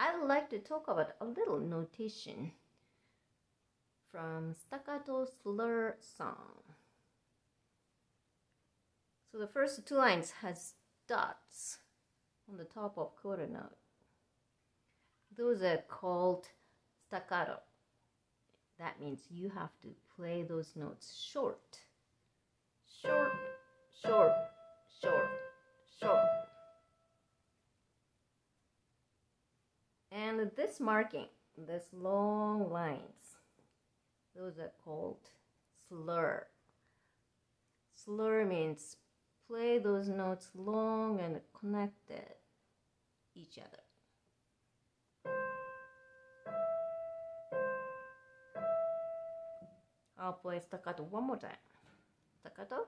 I'd like to talk about a little notation from Staccato Slur song. So the first two lines has dots on the top of quarter note. Those are called staccato. That means you have to play those notes short. Short, short, short, short. And this marking, this long lines, those are called slur. Slur means play those notes long and connected each other. I'll play staccato one more time. Staccato.